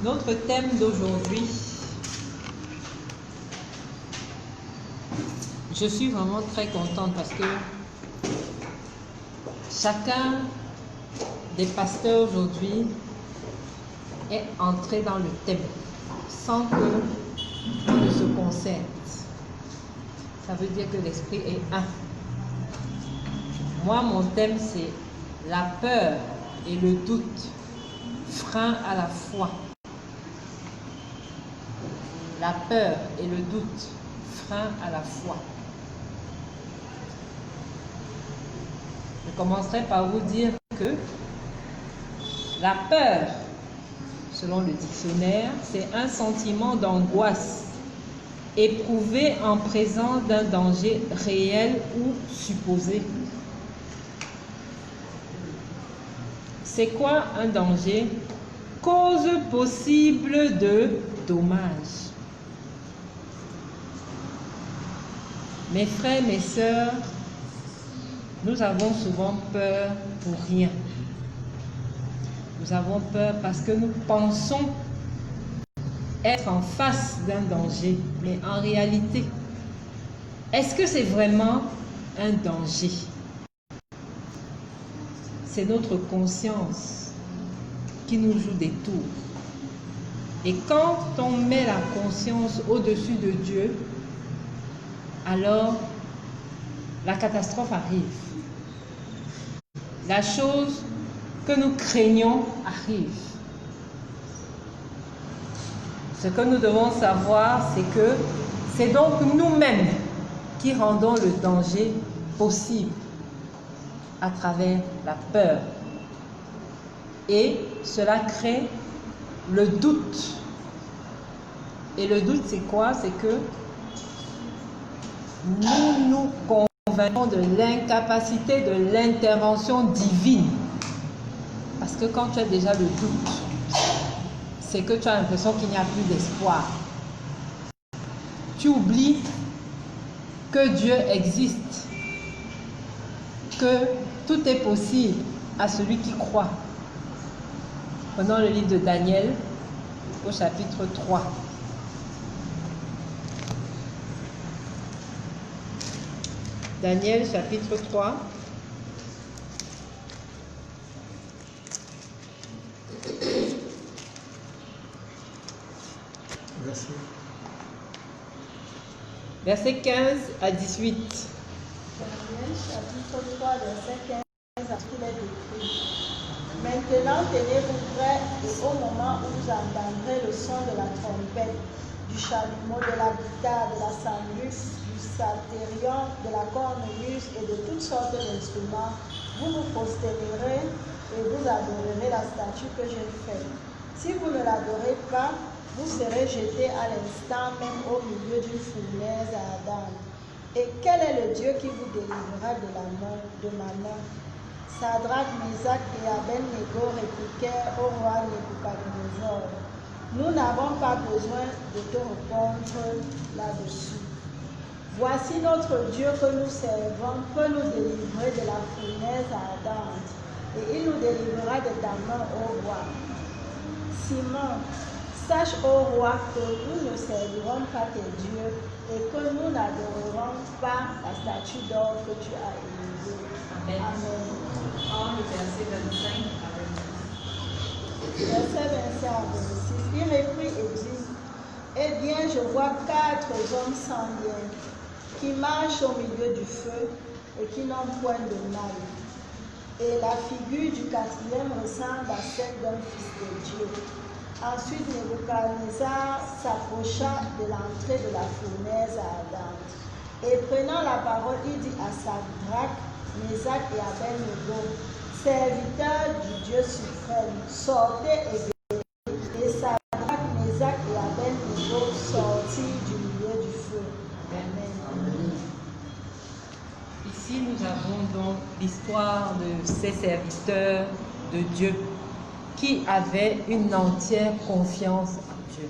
Notre thème d'aujourd'hui, je suis vraiment très contente parce que chacun des pasteurs aujourd'hui est entré dans le thème sans que on ne se concerte. Ça veut dire que l'esprit est un. Moi, mon thème, c'est la peur et le doute, frein à la foi. La peur et le doute, frein à la foi. Je commencerai par vous dire que la peur, selon le dictionnaire, c'est un sentiment d'angoisse éprouvé en présence d'un danger réel ou supposé. C'est quoi un danger? Cause possible de dommages. Mes frères, mes sœurs, nous avons souvent peur pour rien. Nous avons peur parce que nous pensons être en face d'un danger. Mais en réalité, est-ce que c'est vraiment un danger? C'est notre conscience qui nous joue des tours. Et quand on met la conscience au-dessus de Dieu, alors la catastrophe arrive. La chose que nous craignons arrive. Ce que nous devons savoir, c'est que c'est donc nous-mêmes qui rendons le danger possible à travers la peur. Et cela crée le doute. Et le doute, c'est quoi? C'est que nous nous convainquons de l'incapacité de l'intervention divine. Parce que quand tu as déjà le doute, c'est que tu as l'impression qu'il n'y a plus d'espoir. Tu oublies que Dieu existe, que tout est possible à celui qui croit. Prenons le livre de Daniel au chapitre 3. Daniel chapitre 3. Verset 15 à 18. Daniel chapitre 3, verset 15 à tout est écrit. Maintenant, tenez-vous prêts et au moment où vous entendrez le son de la trompette, du chalumeau, de la guitare, de la sambuc, du psalterion, de la cornemuse et de toutes sortes d'instruments, vous vous prosternerez et vous adorerez la statue que j'ai faite. Si vous ne l'adorez pas, vous serez jetés à l'instant même au milieu d'une fournaise ardente. Et quel est le Dieu qui vous délivrera de ma main? Sadrach, Mesach et Abed-Négo répliquèrent au roi Nebuchadnezzar. Nous n'avons pas besoin de te répondre là-dessus. Voici notre Dieu que nous servons peut nous délivrer de la fournaise ardente, et il nous délivrera de ta main, ô roi. Simon, sache, ô roi, que nous ne servirons pas tes dieux et que nous n'adorerons pas la statue d'or que tu as élevée. Amen. Amen. Verset 25 à 26. Verset 25 à 26. Il reprit et dit, eh bien, je vois 4 hommes sans lien qui marchent au milieu du feu et qui n'ont point de mal. Et la figure du 4e ressemble à celle d'un fils de Dieu. Ensuite, Nebuchadnezzar s'approcha de l'entrée de la fournaise ardente. Et prenant la parole, il dit à Sadrach, Mesach et Abed-Négo, serviteurs du Dieu suprême, sortez et venez. Et Sadrach, Mesach et Abed-Négo sortirent du milieu du feu. Amen. Ici, nous avons donc l'histoire de ces serviteurs de Dieu qui avaient une entière confiance en Dieu.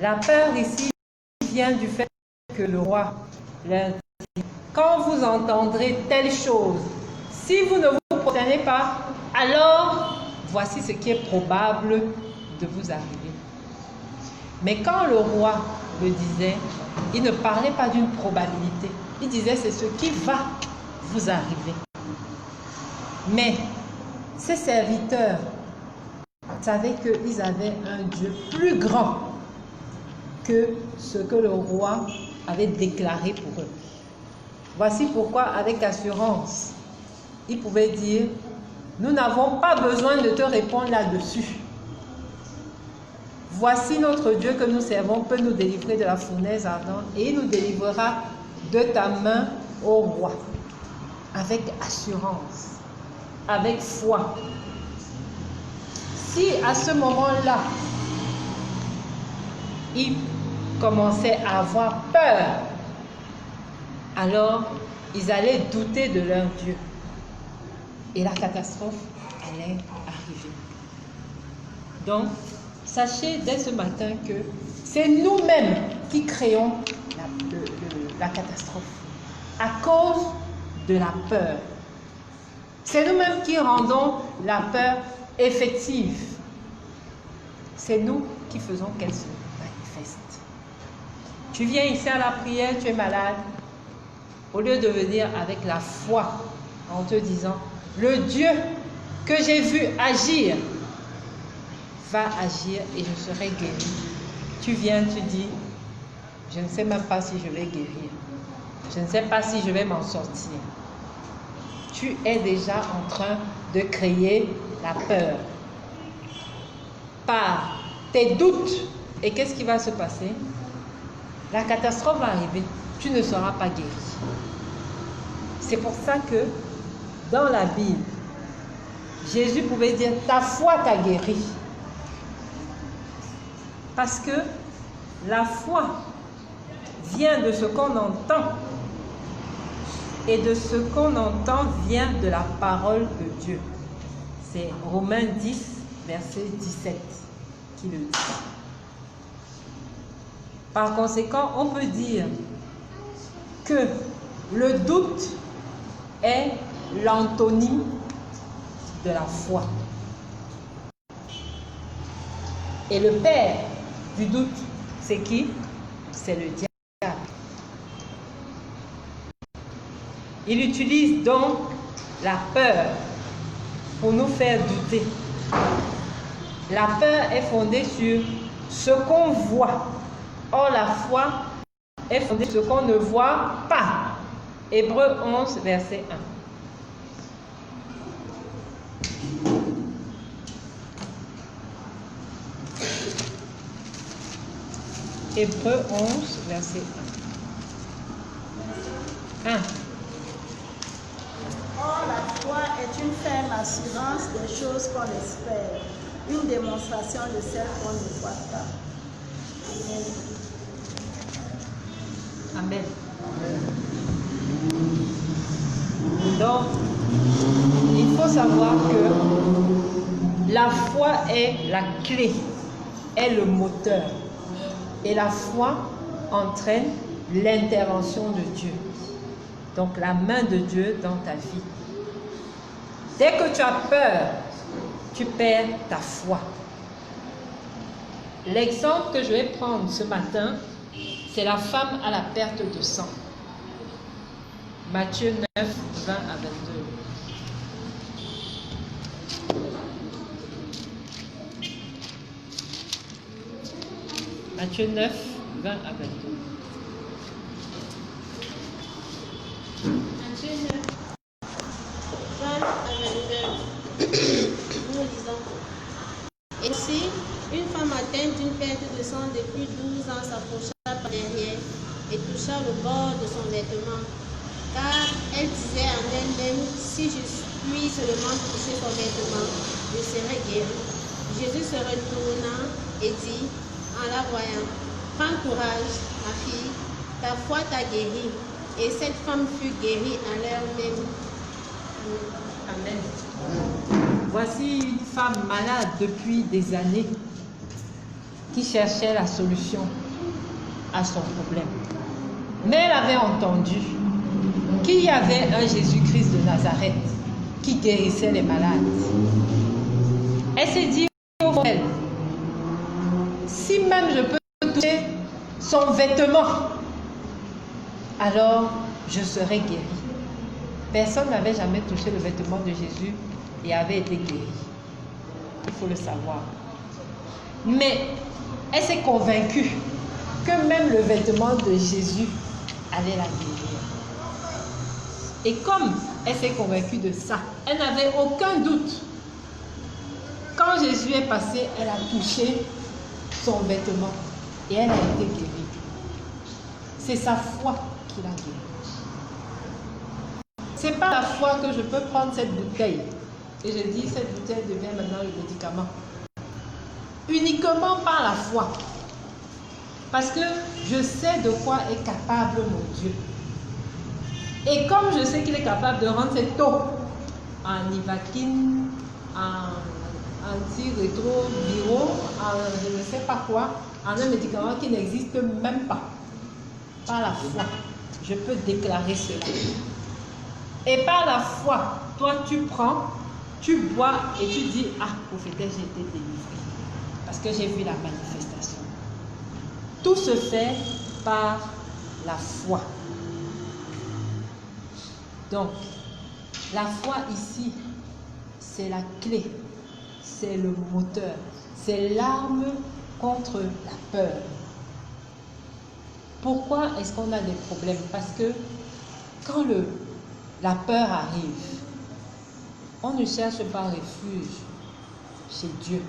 La peur ici vient du fait que le roi leur dit, quand vous entendrez telle chose, si vous ne vous l'obtenez pas, alors voici ce qui est probable de vous arriver. Mais quand le roi le disait, il ne parlait pas d'une probabilité. Il disait c'est ce qui va vous arriver. Mais ses serviteurs savaient qu'ils avaient un Dieu plus grand que ce que le roi avait déclaré pour eux. Voici pourquoi, avec assurance, il pouvait dire, nous n'avons pas besoin de te répondre là-dessus. Voici notre Dieu que nous servons peut nous délivrer de la fournaise ardente et il nous délivrera de ta main, ô roi. Avec assurance, avec foi. Si à ce moment-là, ils commençaient à avoir peur, alors ils allaient douter de leur Dieu. Et la catastrophe allait arriver. Donc, sachez dès ce matin que c'est nous-mêmes qui créons la catastrophe à cause de la peur. C'est nous-mêmes qui rendons la peur effective. C'est nous qui faisons qu'elle se manifeste. Tu viens ici à la prière, tu es malade. Au lieu de venir avec la foi en te disant, le Dieu que j'ai vu agir va agir et je serai guéri. Tu viens, tu dis, je ne sais même pas si je vais guérir. Je ne sais pas si je vais m'en sortir. Tu es déjà en train de créer la peur par tes doutes. Et qu'est-ce qui va se passer? La catastrophe va arriver. Tu ne seras pas guéri. C'est pour ça que dans la Bible, Jésus pouvait dire, ta foi t'a guéri. Parce que la foi vient de ce qu'on entend. Et de ce qu'on entend vient de la parole de Dieu. C'est Romains 10, verset 17 qui le dit. Par conséquent, on peut dire que le doute est l'antonyme de la foi. Et le père du doute, c'est qui? C'est le diable. Il utilise donc la peur pour nous faire douter. La peur est fondée sur ce qu'on voit. Or, la foi est fondée sur ce qu'on ne voit pas. Hébreux 11, verset 1. Hébreux 11, verset 1. Or, la foi est une ferme assurance des choses qu'on espère, une démonstration de celles qu'on ne voit pas. Amen. Donc, il faut savoir que la foi est la clé, est le moteur. Et la foi entraîne l'intervention de Dieu. Donc la main de Dieu dans ta vie. Dès que tu as peur, tu perds ta foi. L'exemple que je vais prendre ce matin, c'est la femme à la perte de sang. Matthieu 9, 20 à 22. Matthieu 9, 20 à 22. Matthieu 9, 20 à 22. Nous lisons. Ainsi, une femme atteinte d'une perte de sang depuis 12 ans s'approcha par derrière et toucha le bord de son vêtement. Car elle disait en elle-même, si je puis seulement toucher son vêtement, je serai guérie. Jésus se retourna et dit, en la voyant, prends courage, ma fille, ta foi t'a guérie. Et cette femme fut guérie à l'heure même. Amen. Voici une femme malade depuis des années qui cherchait la solution à son problème. Mais elle avait entendu qu'il y avait un Jésus-Christ de Nazareth qui guérissait les malades. Elle s'est dit au fond, si même je peux toucher son vêtement, alors je serai guérie. Personne n'avait jamais touché le vêtement de Jésus et avait été guéri. Il faut le savoir. Mais elle s'est convaincue que même le vêtement de Jésus allait la guérir. Et comme elle s'est convaincue de ça, elle n'avait aucun doute. Quand Jésus est passé, elle a touché son vêtement et elle a été guérie. C'est sa foi qui l'a guérie. C'est pas la foi que je peux prendre cette bouteille et je dis cette bouteille devient maintenant le médicament. Uniquement par la foi. Parce que je sais de quoi est capable mon Dieu. Et comme je sais qu'il est capable de rendre cette eau en ivaquine, en antirétroviraux, en je ne sais pas quoi, en un médicament qui n'existe même pas. Par la foi, je peux déclarer cela. Et par la foi, toi tu prends, tu bois et tu dis, ah, prophétesse, j'ai été délivré. Parce que j'ai vu la manifestation. Tout se fait par la foi. Donc, la foi ici, c'est la clé, c'est le moteur, c'est l'arme contre la peur. Pourquoi est-ce qu'on a des problèmes? Parce que quand la peur arrive, on ne cherche pas refuge chez Dieu.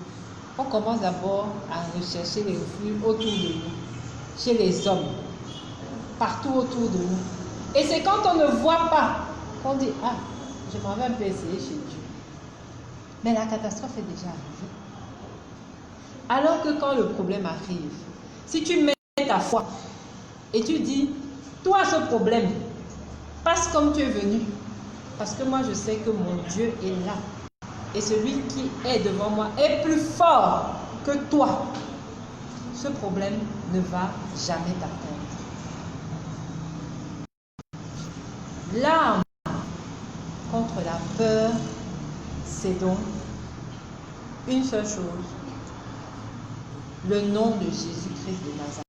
On commence d'abord à rechercher les refuges autour de nous, chez les hommes, partout autour de nous. Et c'est quand on ne voit pas qu'on dit, ah, je m'en vais un peu essayer chez Dieu. Mais la catastrophe est déjà arrivée. Alors que quand le problème arrive, si tu mets ta foi et tu dis, toi ce problème, passe comme tu es venu. Parce que moi je sais que mon Dieu est là. Et celui qui est devant moi est plus fort que toi. Ce problème ne va jamais t'atteindre. L'arme contre la peur, c'est donc une seule chose. Le nom de Jésus-Christ de Nazareth.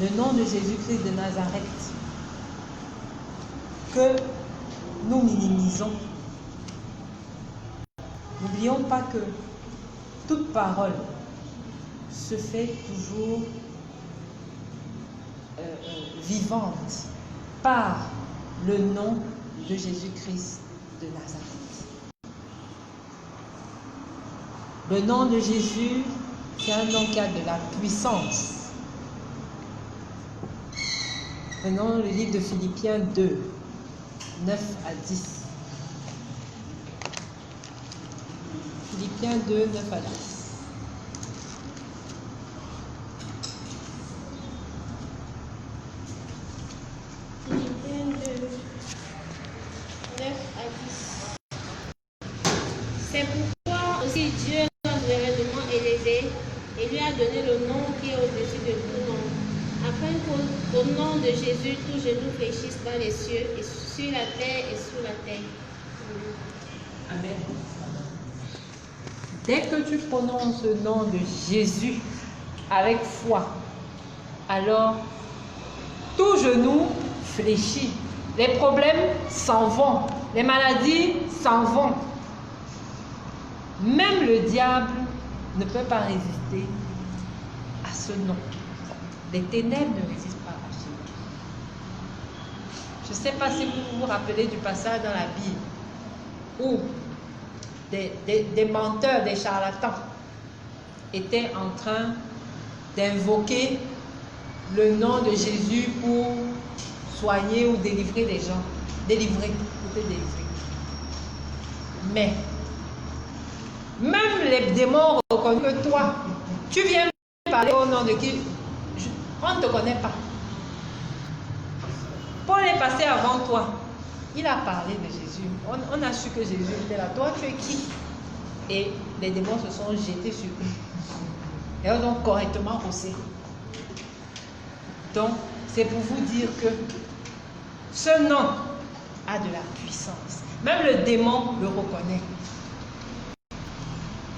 Le nom de Jésus-Christ de Nazareth que nous minimisons. N'oublions pas que toute parole se fait toujours vivante par le nom de Jésus-Christ de Nazareth. Le nom de Jésus, c'est un nom qui a de la puissance. Prenons le livre de Philippiens 2, 9 à 10. Philippiens 2, 9 à 10. Philippiens 2, 9 à 10. C'est pourquoi aussi Dieu l'a réellement élevé et lui a donné le nom qui est au-dessus de tout nom, afin qu'au nom de Jésus, tout genou fléchisse dans les cieux et sur la terre et sous la terre. Amen. Dès que tu prononces le nom de Jésus avec foi, alors tout genou fléchit. Les problèmes s'en vont. Les maladies s'en vont. Même le diable ne peut pas résister à ce nom. Les ténèbres ne résistent pas à ce nom. Je ne sais pas si vous vous rappelez du passage dans la Bible où des menteurs, des charlatans étaient en train d'invoquer le nom de Jésus pour soigner ou délivrer les gens. Délivrer, pour te délivrer. Mais, même les démons reconnaissent que toi, tu viens parler au nom de qui on ne te connaît pas. Paul est passé avant toi. Il a parlé de Jésus. On a su que Jésus était là. Toi, tu es qui? Et les démons se sont jetés sur lui. Et ils ont correctement rossé. Donc, c'est pour vous dire que Ce nom a de la puissance. Même le démon le reconnaît.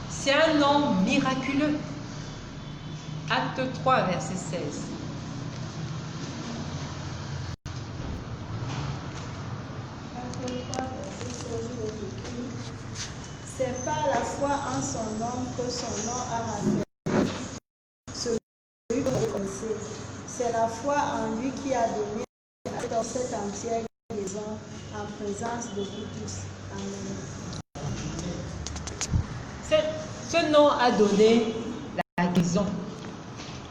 C'est un nom miraculeux. Acte 3, verset 16. C'est par la foi en son nom que son nom a raffermi celui que vous connaissez. C'est la foi en lui qui a donné à cette entière guérison en présence de vous tous. Amen. Ce nom a donné la guérison.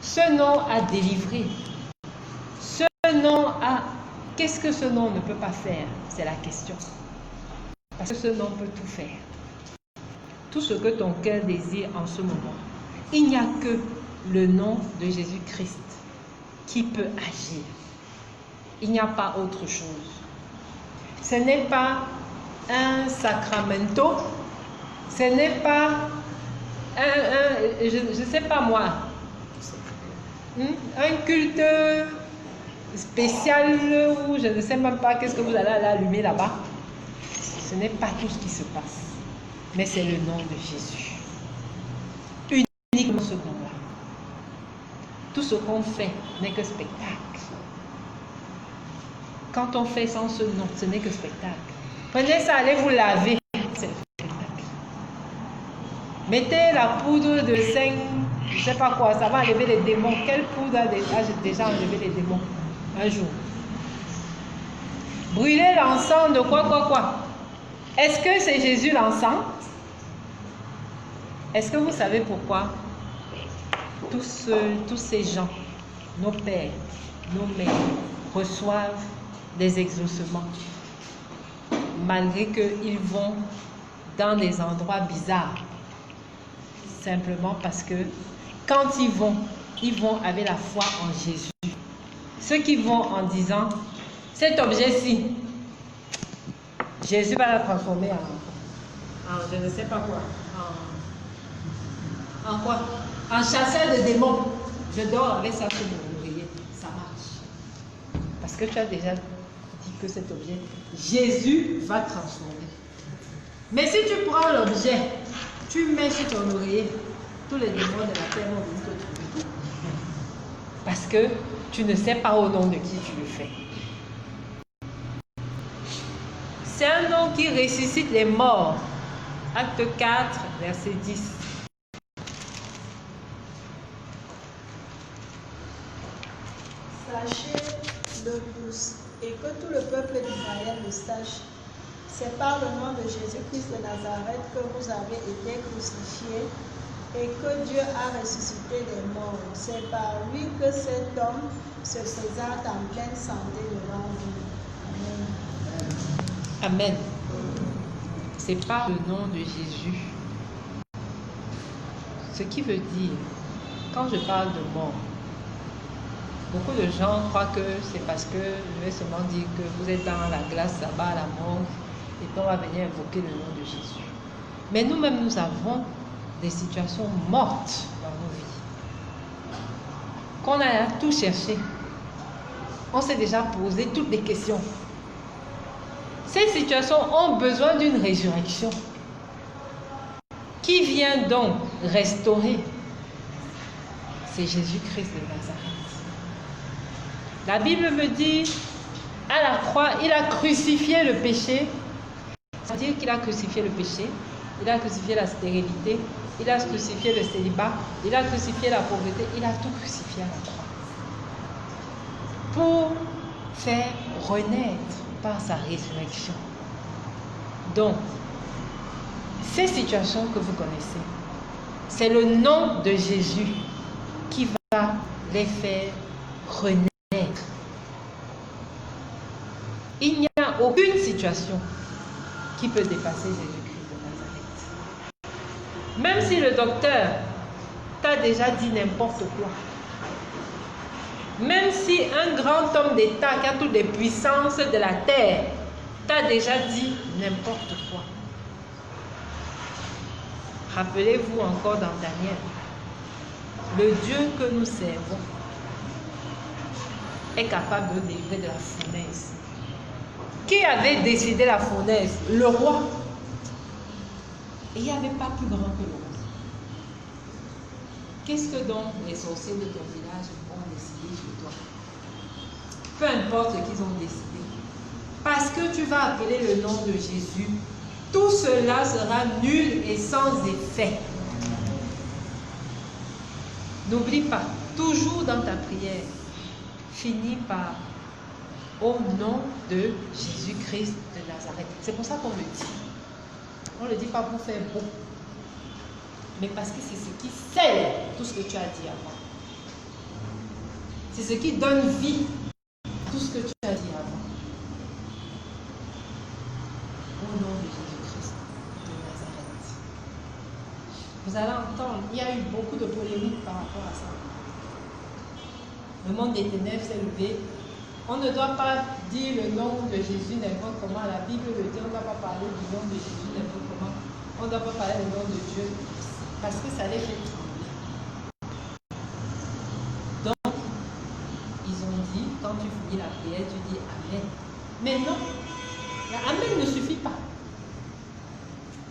Ce nom a délivré. Ce nom a... Qu'est-ce que ce nom ne peut pas faire? C'est la question. Parce que ce nom peut tout faire. Tout ce que ton cœur désire en ce moment. Il n'y a que le nom de Jésus-Christ qui peut agir. Il n'y a pas autre chose. Ce n'est pas un sacramento. Ce n'est pas je ne sais pas moi, un culte spécial où je ne sais même pas qu'est-ce que vous allez allumer là-bas. Ce n'est pas tout ce qui se passe, mais c'est le nom de Jésus. Uniquement ce nom-là. Tout ce qu'on fait n'est que spectacle. Quand on fait sans ce nom, ce n'est que spectacle. Prenez ça, allez vous laver. C'est le spectacle. Mettez la poudre de 5, je ne sais pas quoi, ça va enlever les démons. Quelle poudre a déjà enlevé les démons un jour? Brûlez l'encens de quoi? Est-ce que c'est Jésus l'encens? Est-ce que vous savez pourquoi tous ces gens, nos pères, nos mères, reçoivent des exaucements malgré qu'ils vont dans des endroits bizarres? Simplement parce que quand ils vont avec la foi en Jésus. Ceux qui vont en disant, cet objet-ci, Jésus va la transformer en je ne sais pas quoi, en quoi? En chasseur de démons. Je dors avec ça sur mon oreiller. Ça marche. Parce que tu as déjà dit que cet objet, Jésus va transformer. Mais si tu prends l'objet, tu mets sur ton oreiller, tous les démons de la terre vont venir te trouver. Parce que tu ne sais pas au nom de qui tu le fais. C'est un nom qui ressuscite les morts. Acte 4, verset 10. Sachez-le tous, et que tout le peuple d'Israël le sache. C'est par le nom de Jésus-Christ de Nazareth que vous avez été crucifiés et que Dieu a ressuscité les morts. C'est par lui que cet homme se présente en pleine santé devant vous. Amen. Amen. C'est par le nom de Jésus. Ce qui veut dire, quand je parle de mort, beaucoup de gens croient que c'est parce que je vais seulement dire que vous êtes dans la glace là-bas à la mort et qu'on va venir invoquer le nom de Jésus. Mais nous-mêmes, nous avons des situations mortes dans nos vies. Qu'on a tout cherché. On s'est déjà posé toutes les questions. Ces situations ont besoin d'une résurrection. Qui vient donc restaurer? C'est Jésus-Christ de Nazareth. La Bible me dit, à la croix, il a crucifié le péché. Ça veut dire qu'il a crucifié le péché, il a crucifié la stérilité, il a crucifié le célibat, il a crucifié la pauvreté, il a tout crucifié à la croix. Pour faire renaître par sa résurrection. Donc, ces situations que vous connaissez, c'est le nom de Jésus qui va les faire renaître. Il n'y a aucune situation qui peut dépasser Jésus-Christ de Nazareth. Même si le docteur t'a déjà dit n'importe quoi, même si un grand homme d'État qui a toutes les puissances de la terre t'a déjà dit n'importe quoi. Rappelez-vous encore dans Daniel, le Dieu que nous servons est capable de délivrer de la fournaise. Qui avait décidé la fournaise? Le roi. Et il n'y avait pas plus grand que le roi. Qu'est-ce que donc les sorciers de ton village ont décidé chez toi? Peu importe ce qu'ils ont décidé. Parce que tu vas appeler le nom de Jésus, tout cela sera nul et sans effet. N'oublie pas, toujours dans ta prière, finis par au nom de Jésus-Christ de Nazareth. C'est pour ça qu'on le dit. On ne le dit pas pour faire beau, mais parce que c'est ce qui scelle tout ce que tu as dit avant. C'est ce qui donne vie à tout ce que tu as dit avant. Au nom de Jésus-Christ de Nazareth. Vous allez entendre, il y a eu beaucoup de polémiques par rapport à ça. Le monde des ténèbres s'est levé. On ne doit pas dire le nom de Jésus n'importe comment. La Bible le dit, on ne doit pas parler du nom de Jésus n'importe comment. On ne doit pas parler du nom de Dieu parce que ça les fait trembler. Donc, ils ont dit, quand tu finis la prière, tu dis Amen. Mais non, Amen ne suffit pas.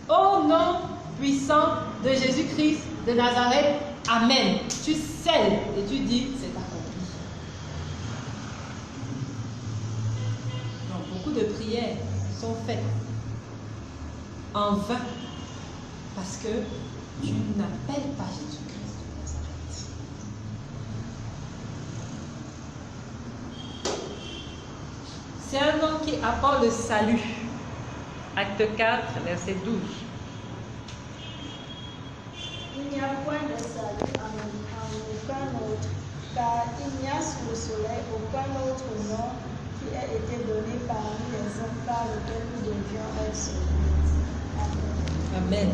Au nom puissant de Jésus-Christ de Nazareth, Amen. Tu scelles et tu dis c'est accompli. Donc, beaucoup de prières sont faites en vain parce que tu n'appelles pas Jésus-Christ de Nazareth. C'est un nom qui apporte le salut. Acte 4, verset 12. Il n'y a point de salut en aucun autre, car il n'y a sous le soleil aucun autre nom qui ait été donné parmi les hommes par lequel nous devions être sauvés. Amen.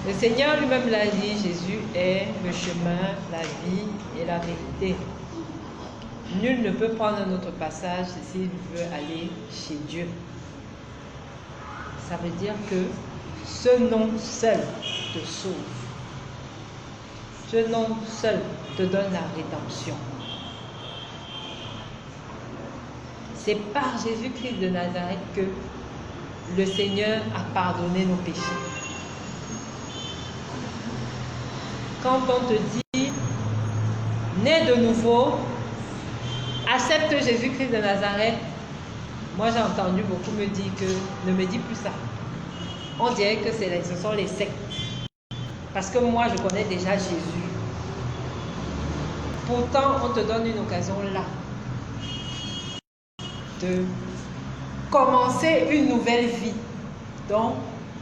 Le Seigneur lui-même l'a dit, Jésus est le chemin, la vie et la vérité. Nul ne peut prendre un autre passage s'il veut aller chez Dieu. Ça veut dire que ce nom seul te sauve. Ce nom seul te donne la rédemption. C'est par Jésus-Christ de Nazareth que le Seigneur a pardonné nos péchés. Quand on te dit, né de nouveau, accepte Jésus-Christ de Nazareth, moi j'ai entendu beaucoup me dire que, ne me dis plus ça. On dirait que ce sont les sectes. Parce que moi je connais déjà Jésus. Pourtant, on te donne une occasion là de commencer une nouvelle vie. Donc,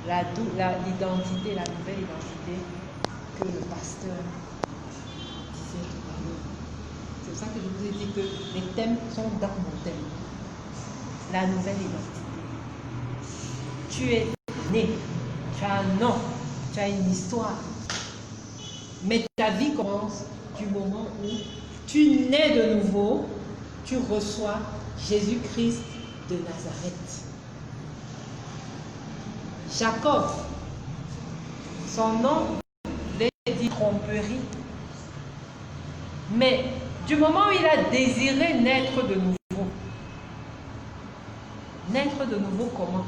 l'identité, la nouvelle identité que le pasteur disait tout à l'heure. C'est pour ça que je vous ai dit que les thèmes sont dans mon thème. La nouvelle identité. Tu es né, tu as un nom, tu as une histoire. Mais ta vie commence du moment où tu nais de nouveau, tu reçois Jésus-Christ de Nazareth. Jacob, son nom est dit tromperie. Mais du moment où il a désiré naître de nouveau, naître de nouveau comment?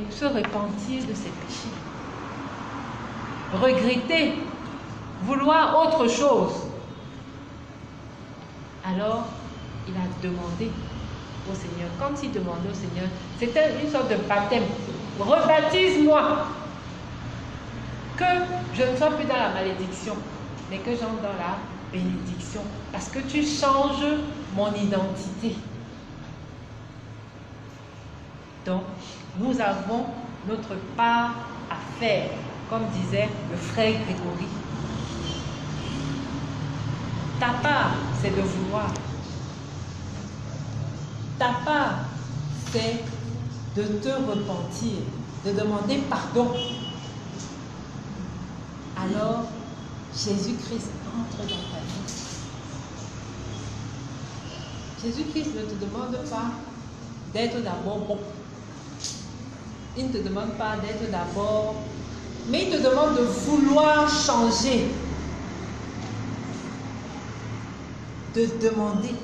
Se repentir de ses péchés. Regretter, vouloir autre chose. Alors, il a demandé au Seigneur. Quand il demandait au Seigneur, c'était une sorte de baptême. Rebaptise-moi. Que je ne sois plus dans la malédiction, mais que j'entre dans la bénédiction. Parce que tu changes mon identité. Donc, nous avons notre part à faire, comme disait le frère Grégory. Ta part, c'est de vouloir. Ta part, c'est de te repentir, de demander pardon. Alors, Jésus-Christ entre dans ta vie. Jésus-Christ ne te demande pas d'être d'abord bon. Il ne te demande pas d'être d'abord, mais il te demande de vouloir changer. De demander.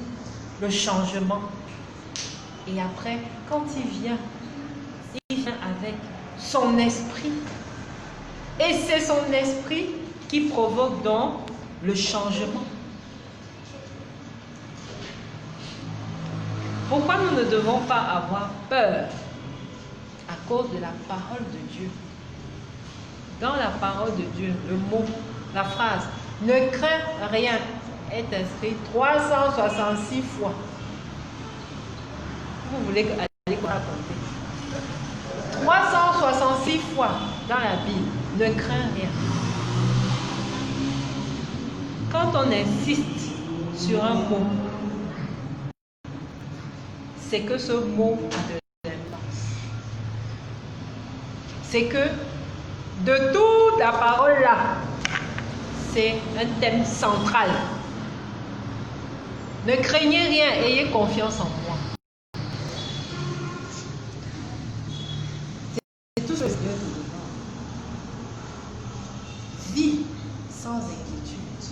le changement. Et après, quand il vient avec son esprit. Et c'est son esprit qui provoque donc le changement. Pourquoi nous ne devons pas avoir peur? À cause de la parole de Dieu. Dans la parole de Dieu, le mot, la phrase « Ne crains rien » est inscrit 366 fois. Vous voulez aller raconter 366 fois dans la Bible, ne crains rien. Quand on insiste sur un mot, c'est que ce mot a de l'importance. C'est que de toute la parole là, c'est un thème central. Ne craignez rien, ayez confiance en moi. C'est tout ce que Dieu nous demande. Vis sans inquiétude,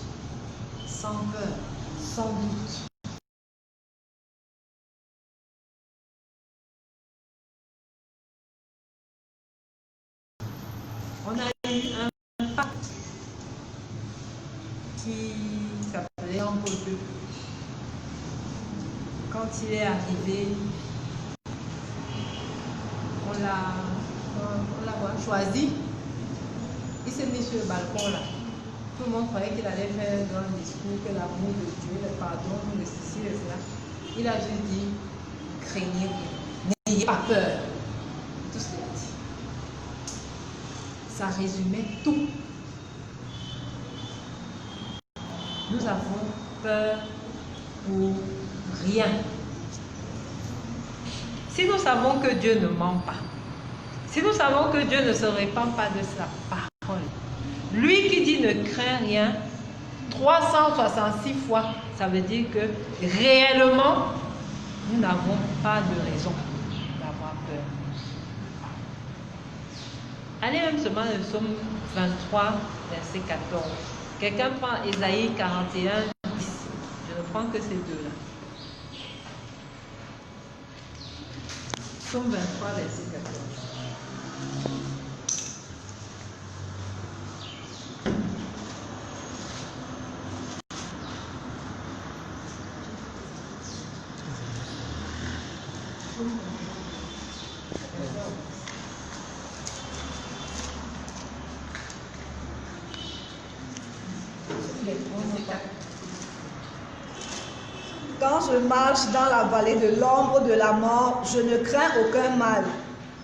sans peur, sans doute. On a eu un pape qui s'appelait Jean-Paul II. Quand il est arrivé, on l'a choisi. Il s'est mis sur le balcon là. Tout le monde croyait qu'il allait faire un grand discours, que l'amour de Dieu, le pardon, le ceci, le cela. Il a juste dit, craignez rien, n'ayez pas peur. Tout ce qu'il a dit. Ça résumait tout. Nous avons peur pour rien. Si nous savons que Dieu ne ment pas, si nous savons que Dieu ne se répand pas de sa parole, lui qui dit ne crains rien, 366 fois, ça veut dire que réellement, nous n'avons pas de raison d'avoir peur. Allez même seulement le psaume 23, verset 14. Quelqu'un prend Ésaïe 41, 10. Je ne prends que ces deux-là. Psaume 23, verset 14. Quand je marche dans la vallée de l'ombre de la mort, je ne crains aucun mal,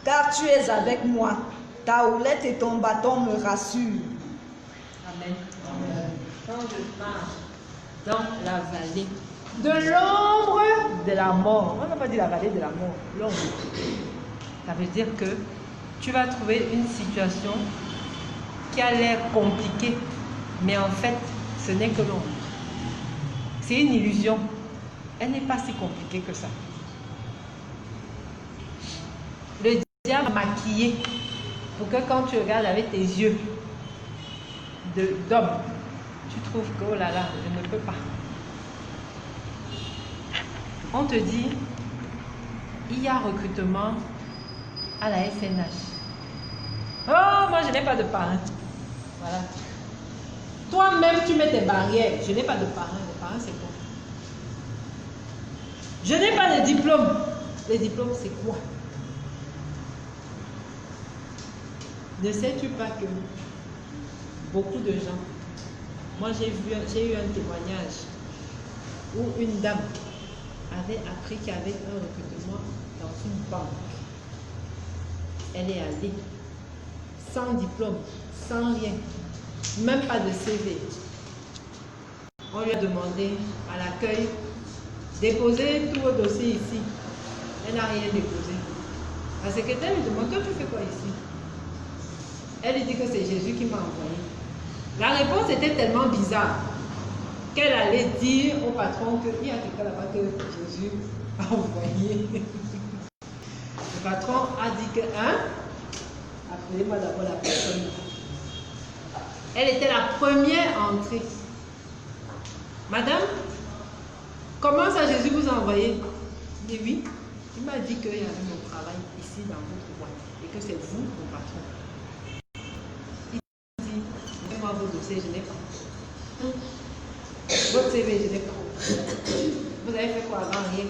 car tu es avec moi. Ta houlette et ton bâton me rassurent. Amen. Quand je marche dans la vallée de l'ombre de la mort, on n'a pas dit la vallée de la mort, l'ombre. Ça veut dire que tu vas trouver une situation qui a l'air compliquée, mais en fait, ce n'est que l'ombre. C'est une illusion. Elle n'est pas si compliquée que ça. Le diable a maquillé pour que quand tu regardes avec tes yeux d'homme, tu trouves que oh là là, je ne peux pas. On te dit, il y a recrutement à la FNH. Oh, moi je n'ai pas de parrain. Voilà. Toi-même, tu mets tes barrières. Je n'ai pas de parrain. Le parrain, c'est quoi? Je n'ai pas de diplôme. Les diplômes, c'est quoi? Ne sais-tu pas que beaucoup de gens... Moi, j'ai eu un témoignage où une dame avait appris qu'il y avait un recrutement dans une banque. Elle est allée sans diplôme, sans rien, même pas de CV. On lui a demandé à l'accueil, déposez tous vos dossiers ici. Elle n'a rien déposé. La secrétaire lui demande, toi tu fais quoi ici? Elle lui dit que c'est Jésus qui m'a envoyé. La réponse était tellement bizarre qu'elle allait dire au patron qu'il y a quelqu'un là-bas que Jésus a envoyé. Le patron a dit que, appelez-moi d'abord la personne. Elle était la première entrée. Madame, comment ça Jésus vous a envoyé? Il dit oui. Il m'a dit qu'il y avait mon travail ici dans votre boîte et que c'est vous mon patron. Il dit, donnez-moi vos dossiers, je n'ai pas. Votre CV, je n'ai pas. Vous avez fait quoi avant? Rien.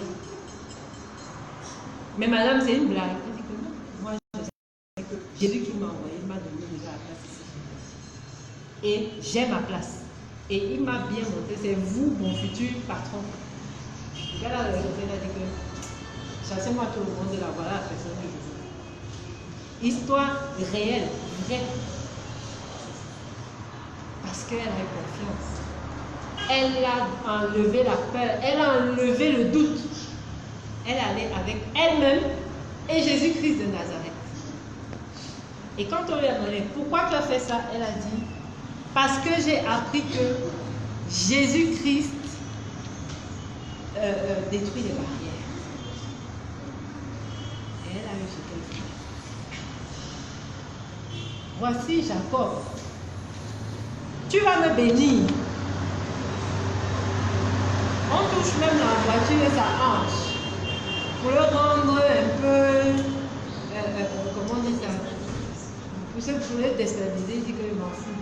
Mais madame, c'est une blague. Il dit que non. Moi, je sais que Jésus qui m'a envoyé, il m'a donné déjà la place ici. Et j'ai ma place. Et il m'a bien montré, c'est vous mon futur patron. Le gars là, il a dit que chassez-moi tout le monde de la voilà la personne que je veux. Histoire réelle, vraie. Parce qu'elle a eu confiance. Elle a enlevé la peur, elle a enlevé le doute. Elle allait avec elle-même et Jésus-Christ de Nazareth. Et quand on lui a demandé pourquoi tu as fait ça, elle a dit parce que j'ai appris que Jésus-Christ détruit les barrières. Et elle a eu ce qu'elle fait. Voici Jacob. Tu vas me bénir. On touche même dans la voiture et sa hanche. Pour le rendre un peu, comment on dit ça? Pour le déstabiliser, il dit que je m'en fous.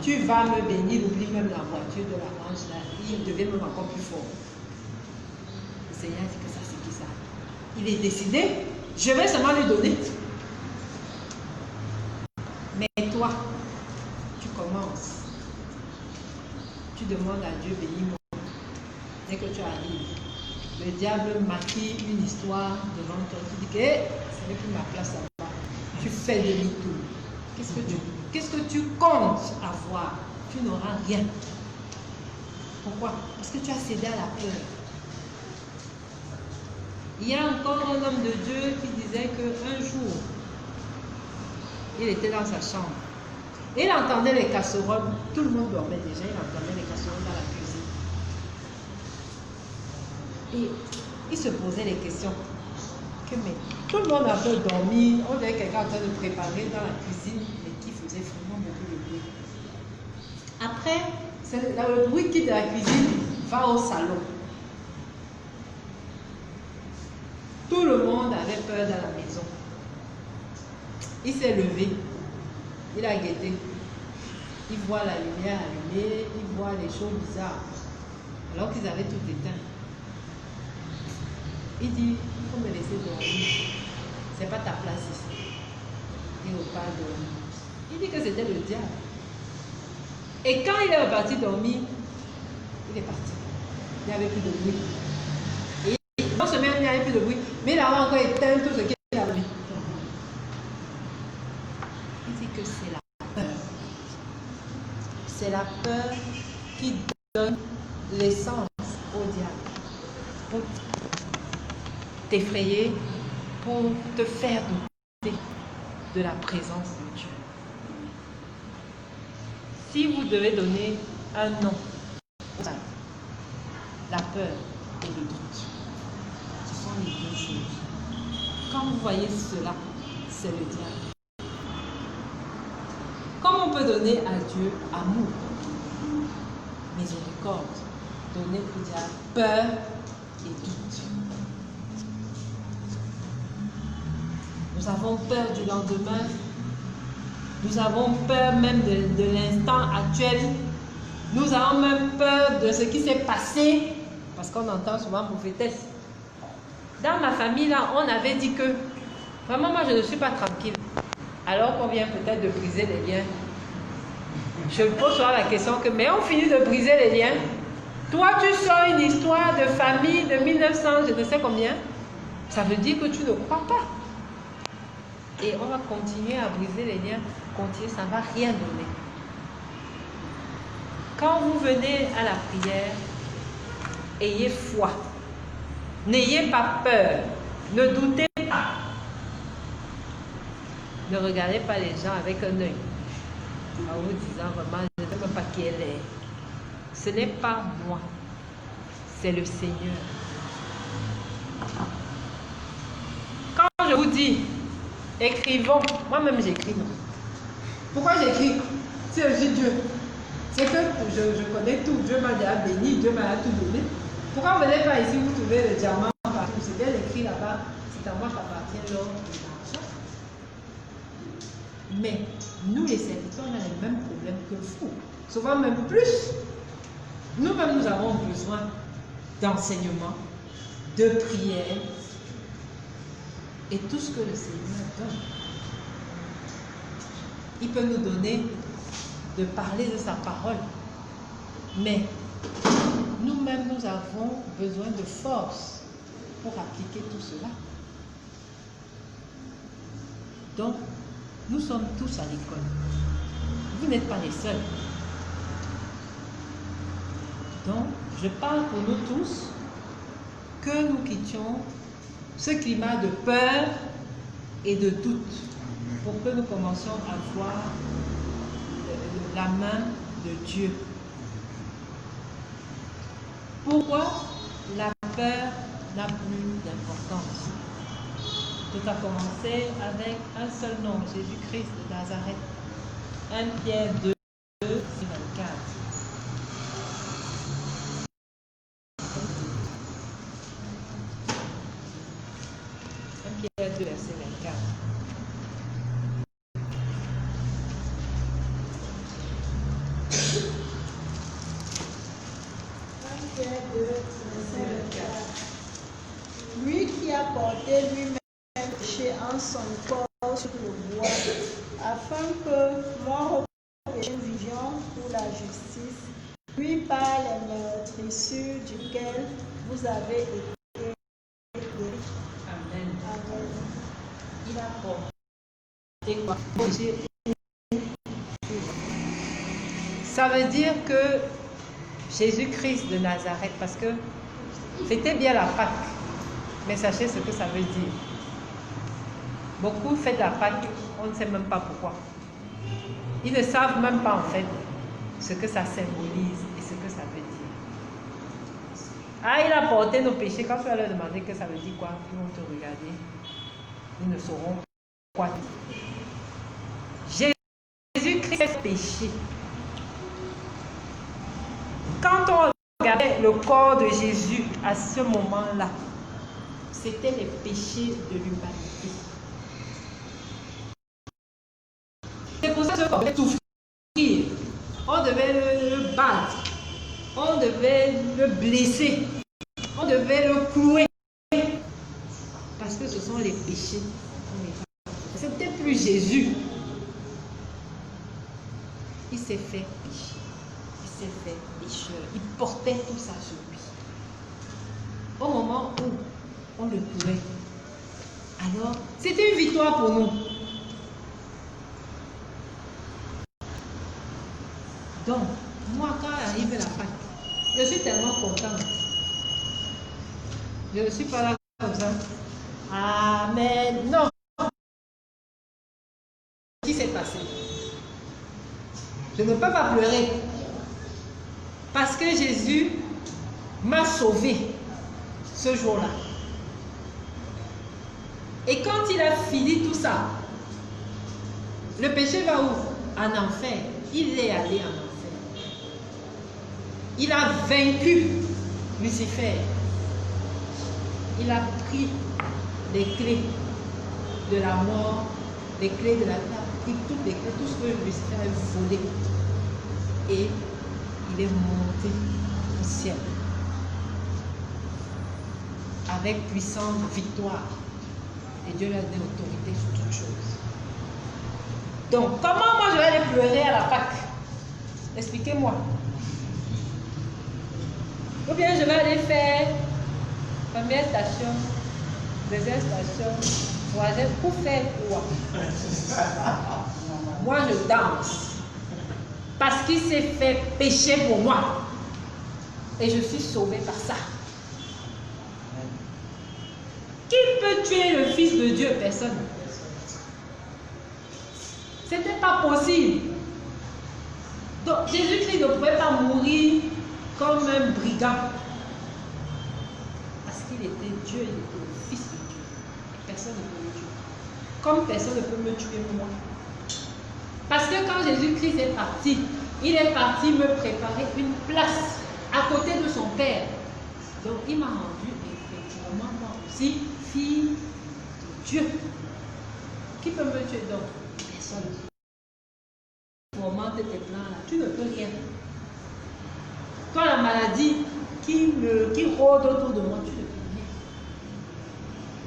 Tu vas me bénir, oublie même la voiture de la hanche là. Il devient même encore plus fort. Le Seigneur dit que ça c'est qui ça? Il est décidé, je vais seulement lui donner. Mais toi, tu commences. Tu demandes à Dieu, bénis-moi. Dès que tu arrives, le diable maquille une histoire devant toi. Tu dis que ce n'est plus ma place là-bas. Tu fais demi-tour. Qu'est-ce que tu comptes avoir? Tu n'auras rien. Pourquoi? Parce que tu as cédé à la peur. Il y a encore un homme de Dieu qui disait qu'un jour, il était dans sa chambre. Il entendait les casseroles. Tout le monde dormait déjà. Il entendait les casseroles dans la cuisine. Et il se posait les questions. Mais tout le monde a peu dormi. On dirait quelqu'un en train de préparer dans la cuisine, mais qui faisait vraiment beaucoup de bruit. Après, le bruit qui de la cuisine va au salon. Tout le monde avait peur dans la maison. Il s'est levé. Il a guetté. Il voit la lumière allumée. Il voit les choses bizarres. Alors qu'ils avaient tout éteint. Il dit, il faut me laisser dormir. C'est pas ta place ici. Il repart dormir. Il dit que c'était le diable. Et quand il est reparti dormir, il est parti. Il n'y avait plus de bruit. Et non seulement il n'y avait plus de bruit, mais il avait encore éteint tout ce qu'il avait. Il dit que c'est la peur. C'est la peur qui donne l'essence au diable. Pour t'effrayer, pour te faire douter de la présence de Dieu. Si vous devez donner un nom, la peur et le doute, ce sont les deux choses. Quand vous voyez cela, c'est le diable. Comment on peut donner à Dieu amour, miséricorde, donner au diable peur et doute? Nous avons peur du lendemain. Nous avons peur même de l'instant actuel. Nous avons même peur de ce qui s'est passé. Parce qu'on entend souvent prophétesse. Dans ma famille, là, on avait dit que vraiment, moi, je ne suis pas tranquille. Alors qu'on vient peut-être de briser les liens. Je me pose souvent la question que, mais on finit de briser les liens. Toi, tu sors une histoire de famille de 1900, je ne sais combien. Ça veut dire que tu ne crois pas. Et on va continuer à briser les liens, continuer, ça ne va rien donner. Quand vous venez à la prière, ayez foi. N'ayez pas peur. Ne doutez pas. Ne regardez pas les gens avec un œil en vous disant vraiment, je ne sais même pas qui elle est. Ce n'est pas moi, c'est le Seigneur. Quand je vous dis, écrivons. Moi-même, j'écris. Pourquoi j'écris? C'est aussi Dieu. C'est que je connais tout. Dieu m'a déjà béni, Dieu m'a tout donné. Pourquoi vous venez pas ici, vous trouvez le diamant partout? C'est bien écrit là-bas, c'est à moi qu'appartient l'or et l'argent. Mais nous, les serviteurs, on a les mêmes problèmes que vous. Souvent même plus. Nous-mêmes, nous avons besoin d'enseignement, de prière et tout ce que le Seigneur donne. Il peut nous donner de parler de sa parole. Mais nous-mêmes, nous avons besoin de force pour appliquer tout cela. Donc, nous sommes tous à l'école. Vous n'êtes pas les seuls. Donc, je parle pour nous tous que nous quittions ce climat de peur et de doute pour que nous commencions à voir la main de Dieu. Pourquoi la peur n'a plus d'importance? Tout a commencé avec un seul nom, Jésus-Christ de Nazareth. 1 Pierre 2, 24. 1 Pierre 2, verset 24. Lui qui a porté lui-même le péché en son corps sur le bois, afin que, mort au péché, nous vivions pour la justice, lui par les meurtrissures duquel vous avez été guéris. Amen. Amen. Il a porté quoi? Ça veut dire que Jésus-Christ de Nazareth, parce que c'était bien la Pâque, mais sachez ce que ça veut dire. Beaucoup font la Pâque, on ne sait même pas pourquoi. Ils ne savent même pas en fait ce que ça symbolise et ce que ça veut dire. Ah, il a porté nos péchés. Quand tu vas leur demander que ça veut dire quoi, ils vont te regarder. Ils ne sauront quoi dire. Jésus-Christ est péché. Quand on regardait le corps de Jésus à ce moment-là, c'était les péchés de l'humanité. C'est pour ça qu'on devait souffrir. On devait le battre. On devait le blesser. On devait le clouer. Parce que ce sont les péchés. C'était plus Jésus. Il s'est fait pécher. Il s'est fait pécheur. Il portait tout ça sur lui. Au moment où on le clouait, alors c'était une victoire pour nous. Donc, moi, quand arrive la Pâque, je suis tellement contente. Je ne suis pas là comme ça. Amen. Non. Qu'est-ce qui s'est passé? Je ne peux pas pleurer. Parce que Jésus m'a sauvé ce jour-là. Et quand il a fini tout ça, le péché va où? En enfer. Il est allé en enfer. Il a vaincu Lucifer. Il a pris les clés de la mort, les clés de la terre, toutes les clés, tout ce que Lucifer a volé. Et il est monté au ciel avec puissante victoire. Et Dieu lui a donné autorité sur toutes choses. Donc, comment moi je vais aller pleurer à la Pâque? Expliquez-moi. Ou bien je vais aller faire première station, deuxième station, troisième, pour faire quoi? Moi je danse. Parce qu'il s'est fait pécher pour moi. Et je suis sauvée par ça. Qui peut tuer le Fils de Dieu? Personne. C'était pas possible. Donc Jésus-Christ ne pouvait pas mourir comme un brigand. Parce qu'il était Dieu, il était le Fils de Dieu. Et personne ne peut le tuer. Comme personne ne peut me tuer moi. Parce que quand Jésus-Christ est parti, il est parti me préparer une place à côté de son Père. Donc, il m'a rendu effectivement, moi aussi, fille de Dieu. Qui peut me tuer donc? Personne. Tourmente tes plans là, tu ne peux rien. Quand la maladie qui rôde autour de moi, tu ne peux rien.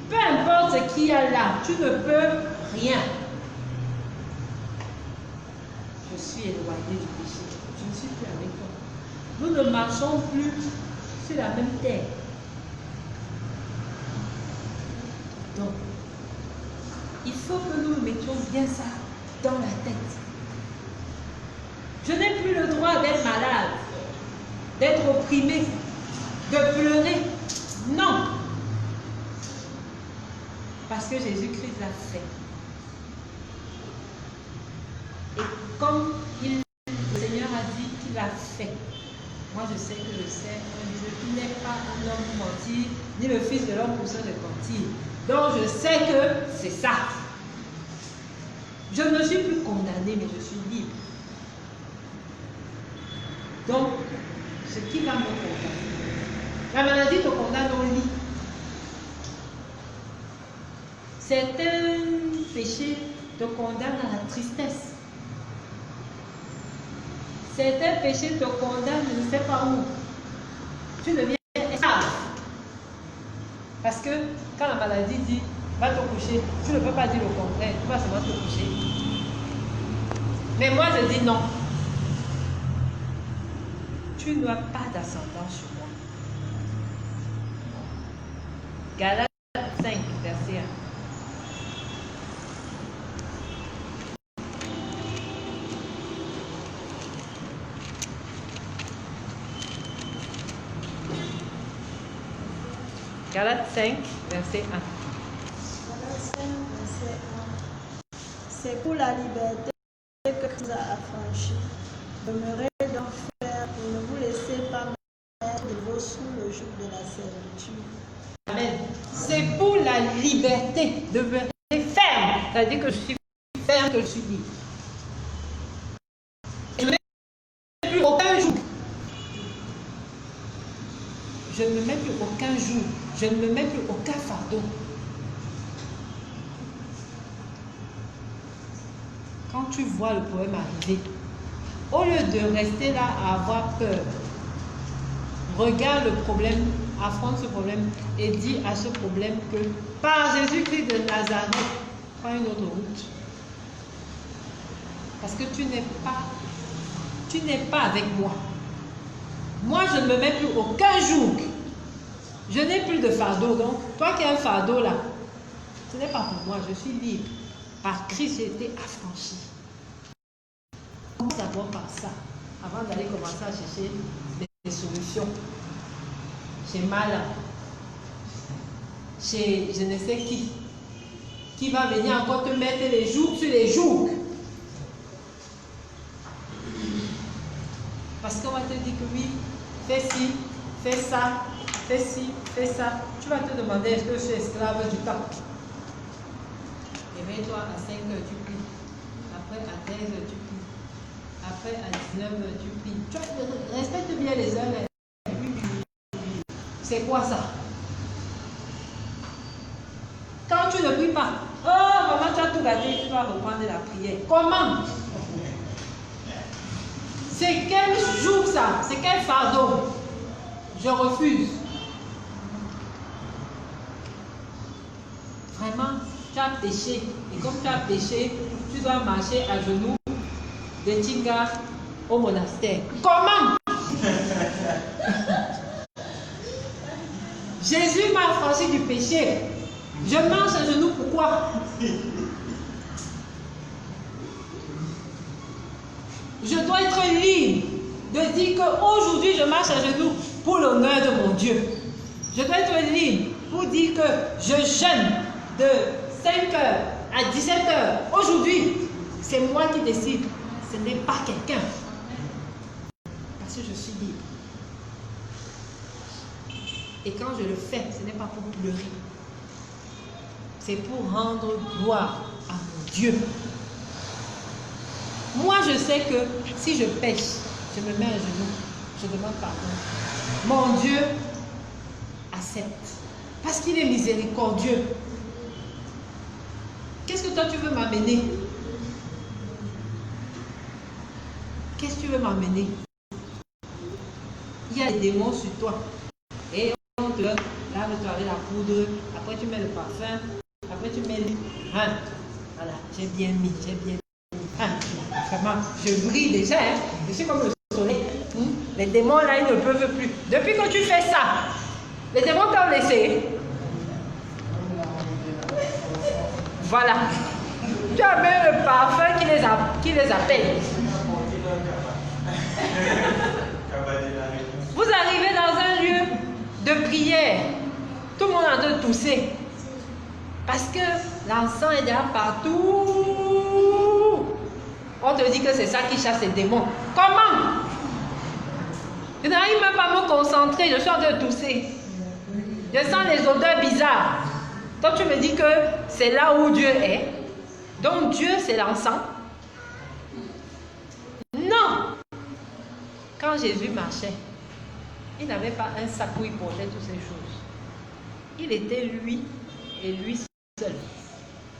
Peu importe ce qu'il y a là, tu ne peux rien. Je suis éloigné du péché. Je ne suis plus avec toi. Nous ne marchons plus sur la même terre. Donc, il faut que nous mettions bien ça dans la tête. Je n'ai plus le droit d'être malade, d'être opprimé, de pleurer. Non. Parce que Jésus-Christ l'a fait. Et comme le Seigneur a dit qu'il l'a fait, moi je sais que je sais un Dieu qui n'est pas un homme pour mentir, ni le Fils de l'homme pour se repentir. Donc je sais que c'est ça. Je ne suis plus condamné, mais je suis libre. Donc, ce qui va me condamner. La maladie te condamne au lit. Certains péchés te condamnent à la tristesse. Certains péchés te condamnent, je ne sais pas où. Tu deviens esclave. Parce que quand la maladie dit va te coucher, tu ne peux pas dire le contraire, tu vas seulement te coucher. Mais moi je dis non. Tu n'as pas d'ascendance sur moi. Galates 5, verset 1. Galates 5, verset 1. Galates 5, verset 1. C'est pour la liberté que Christ a affranchi. Demeurez donc fermes et ne vous laissez pas mettre de vos sous le joug de la servitude. Amen. C'est pour la liberté. Demeurez ferme. C'est-à-dire que je suis ferme, que je suis libre. Je ne mets plus aucun joug. Je ne me mets plus aucun joug. Je ne me mets plus aucun fardeau. Quand tu vois le problème arriver, au lieu de rester là à avoir peur, regarde le problème, affronte ce problème et dis à ce problème que par Jésus-Christ de Nazareth, prends une autre route. Parce que tu n'es pas avec moi. Moi, je ne me mets plus aucun joug. Je n'ai plus de fardeau. Donc, toi qui as un fardeau là, ce n'est pas pour moi, je suis libre. Par Christ, j'ai été affranchi. Commence d'abord par ça, avant d'aller commencer à chercher des solutions. Chez Mala, chez je ne sais qui va venir encore te mettre les jougs sur les jougs. Parce qu'on va te dire que oui, fais ci, fais ça, fais ci, fais ça. Tu vas te demander est-ce que je suis esclave du temps. Réveille-toi à 5 heures, tu pries. Après, à 13 heures, tu pries. Après, à 19 heures, tu pries. Respecte bien les heures. C'est quoi ça? Quand tu ne pries pas, oh, maman, tu as tout gâté, tu dois reprendre la prière. Comment? C'est quel jour ça? C'est quel fardeau? Je refuse. Vraiment, tu as péché. Et comme tu as péché, tu dois marcher à genoux de Tinga au monastère. Comment? Jésus m'a affranchi du péché. Je marche à genoux, pourquoi? Je dois être libre de dire qu'aujourd'hui je marche à genoux pour l'honneur de mon Dieu. Je dois être libre pour dire que je jeûne de 5 heures à 17 heures. Aujourd'hui, c'est moi qui décide. Ce n'est pas quelqu'un. Parce que je suis libre. Et quand je le fais, ce n'est pas pour pleurer. C'est pour rendre gloire à mon Dieu. Moi, je sais que si je pêche, je me mets à genoux, je demande pardon. Mon Dieu, t'accepte. Parce qu'il est miséricordieux. Qu'est-ce que toi tu veux m'amener? Qu'est-ce que tu veux m'amener? Il y a des démons sur toi. Et on te lave-toi avec la poudre. Après tu mets le parfum. Après tu mets le... Hein? Voilà, j'ai bien mis. Hein? Vraiment, je brille déjà. Hein? Je suis comme le soleil. Les démons là, ils ne peuvent plus. Depuis que tu fais ça, les démons t'ont laissé. Voilà. Tu as même le parfum qui les appelle. Vous arrivez dans un lieu de prière. Tout le monde est en train de tousser. Parce que l'encens est déjà partout. On te dit que c'est ça qui chasse les démons. Comment? Je n'arrive même pas à me concentrer. Je suis en train de tousser. Je sens les odeurs bizarres. Toi, tu me dis que c'est là où Dieu est. Donc Dieu, c'est l'encens. Non. Quand Jésus marchait, il n'avait pas un sac où il portait toutes ces choses. Il était lui et lui seul.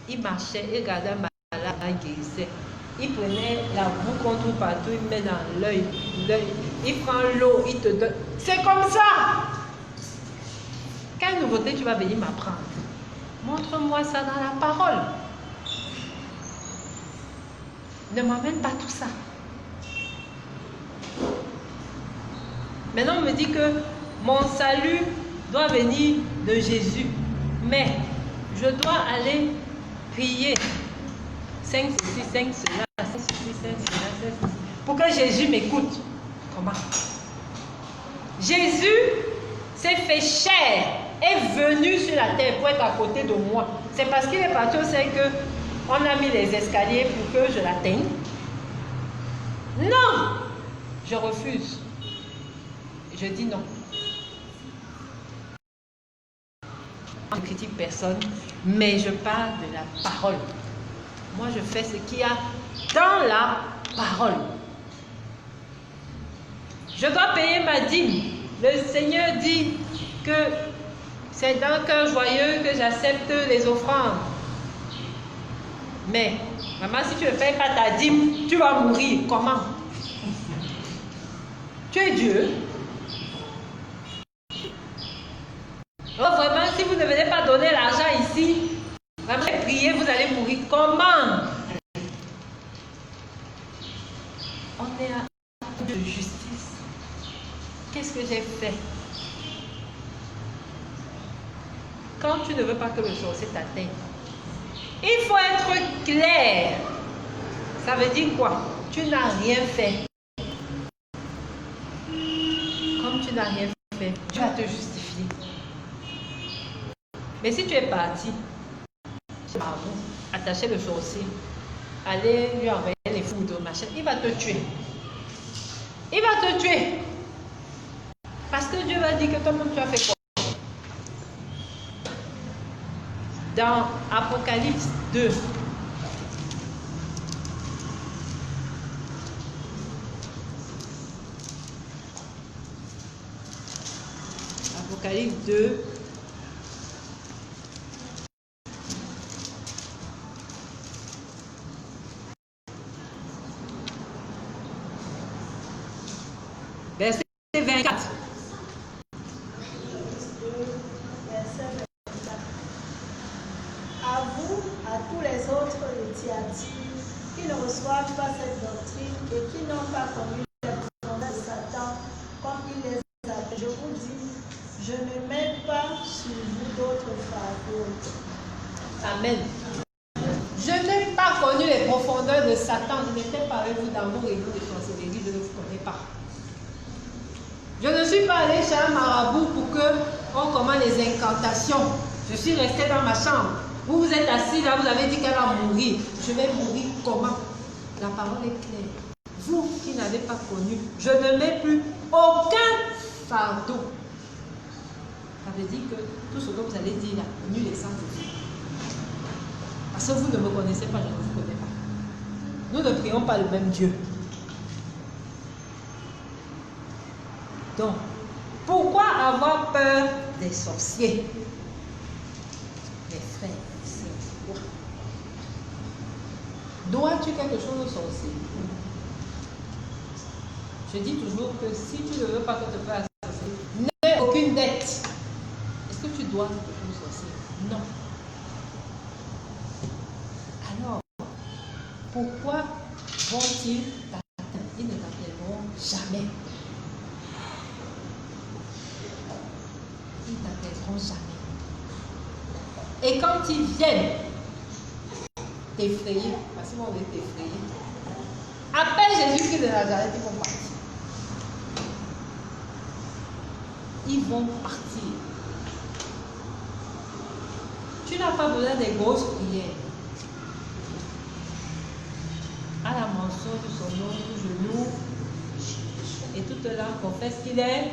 Il marchait, il regardait un malade, il guérissait. Il prenait la boue qu'on trouve partout, il met dans l'œil. Il prend l'eau, il te donne. C'est comme ça. Quelle nouveauté tu vas venir m'apprendre? Montre-moi ça dans la parole. Ne m'amène pas tout ça. Maintenant, on me dit que mon salut doit venir de Jésus. Mais je dois aller prier. 5 ceci, 5 cela, 5 ceci, 5 cela, 5 ceci. Pour que Jésus m'écoute. Comment? Jésus s'est fait chair, est venu sur la terre pour être à côté de moi. C'est parce qu'il est parti au sein qu'on a mis les escaliers pour que je l'atteigne. Non! Je refuse. Je dis non. Je ne critique personne, mais je parle de la parole. Moi, je fais ce qu'il y a dans la parole. Je dois payer ma dîme. Le Seigneur dit que c'est d'un cœur joyeux que j'accepte les offrandes. Mais, maman, si tu ne payes pas ta dîme, tu vas mourir. Comment? Tu es Dieu. Oh, vraiment, si vous ne venez pas donner l'argent ici, vraiment prier, vous allez mourir. Comment? On est à de justice. Qu'est-ce que j'ai fait? Quand tu ne veux pas que le sorcier t'atteigne, il faut être clair. Ça veut dire quoi? Tu n'as rien fait. Comme tu n'as rien fait, Dieu va te justifier. Mais si tu es parti, attacher le sorcier, aller lui envoyer les foudres, machin, il va te tuer. Il va te tuer. Parce que Dieu va dire que toi-même tu as fait quoi? Dans Apocalypse 2, Apocalypse 2, verset 24. À vous, à tous les autres de Thyatire, qui ne reçoivent pas cette doctrine et qui n'ont pas connu les profondeurs de Satan, comme il les appelle, je vous dis, je ne mets pas sur vous d'autres fardeaux. Amen. Je n'ai pas connu les profondeurs de Satan. Je n'étais pas avec vous dans vos réunions de sorcellerie. Je ne vous connais pas. Je ne suis pas allé chez un marabout pour qu'on commande les incantations. Je suis restée dans ma chambre. Vous vous êtes assis là, vous avez dit qu'elle va mourir. Je vais mourir comment? La parole est claire. Vous qui n'avez pas connu, je ne mets plus aucun fardeau. Ça veut dire que tout ce que vous allez dire là, nul est sans Dieu. Parce que vous ne me connaissez pas, je ne vous connais pas. Nous ne prions pas le même Dieu. Donc, pourquoi avoir peur des sorciers. Mes frères et sœurs, dois-tu quelque chose aux sorciers? Je dis toujours que si tu ne veux pas que te fasse sorcier, n'aie aucune dette. Est-ce que tu dois quelque chose aux sorciers? Non. Alors, pourquoi vont-ils t'atteindre? Ils ne t'appelleront jamais. Ils ne t'appelleront jamais. Et quand ils viennent t'effrayer, parce qu'ils vont venir t'effrayer, appelle Jésus-Christ de Nazareth, ils vont partir. Ils vont partir. Tu n'as pas besoin des grosses prières. À la mention de son nom, tout genou et toute langue confesse qu'il est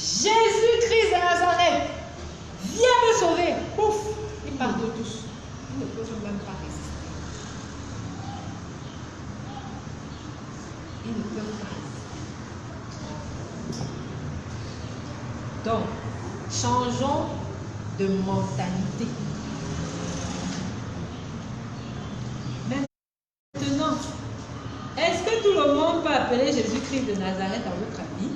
Jésus-Christ de Nazareth. Viens me sauver. Pouf, ils partent tous. Ils ne peuvent même pas résister. Ils ne peuvent pas résister. Donc, changeons de mentalité. Maintenant, est-ce que tout le monde peut appeler Jésus-Christ de Nazareth dans votre avis?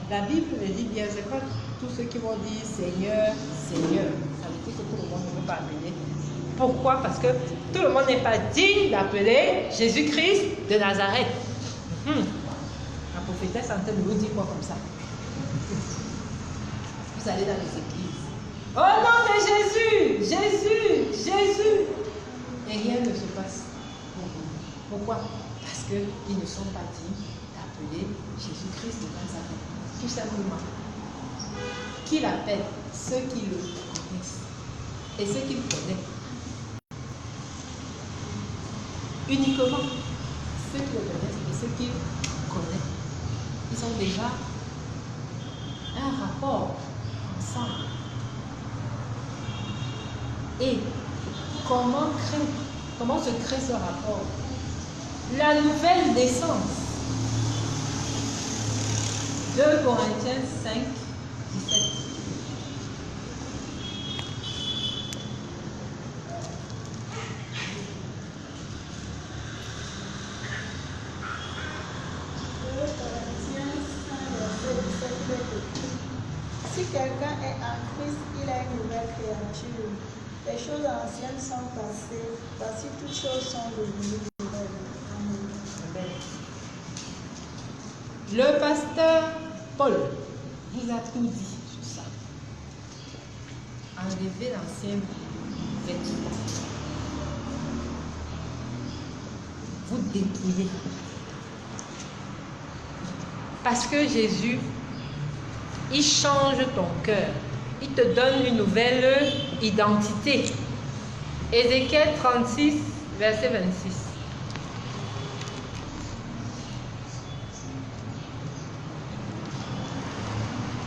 La Bible le dit bien, c'est pas tous ceux qui vont dire Seigneur, Seigneur. Ça veut dire que tout le monde ne peut pas appeler. Pourquoi? Parce que tout le monde n'est pas digne d'appeler Jésus-Christ de Nazareth. La prophétesse est en train de vous dire quoi comme ça? Vous allez dans les églises. Au nom de Jésus, Jésus, Jésus. Et rien ne se passe. Pourquoi? Parce qu'ils ne sont pas dignes d'appeler Jésus-Christ de Nazareth. Tout simplement. Qui l'appelle? Ceux qui le connaissent. Et ceux qui le connaissent. Uniquement ceux qui le connaissent et ceux qui le connaissent. Ils ont déjà un rapport ensemble. Et comment se crée ce rapport? La nouvelle naissance. 2 Corinthiens 5, 17. Si quelqu'un est en Christ, il est une nouvelle créature. Les choses anciennes sont passées, voici toutes choses sont devenues nouvelles. Amen. Le pasteur Paul vous a tout dit sur ça. Enlevez l'ancien vêtement. Vous dépouillez. Parce que Jésus, il change ton cœur. Il te donne une nouvelle identité. Ézéchiel 36, verset 26.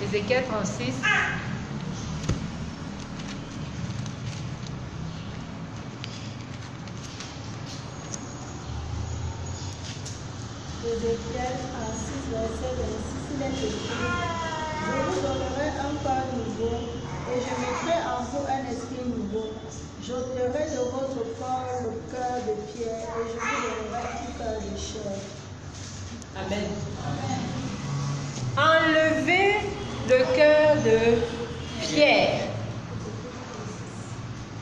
Ézéchiel 36. Ézéchiel 36, verset 26, il est écrit: Je vous donnerai un cœur nouveau, et je mettrai en vous un esprit nouveau. J'ôterai de votre corps le cœur de pierre, et je vous donnerai un cœur de chair. Amen. Enlevez le cœur de pierre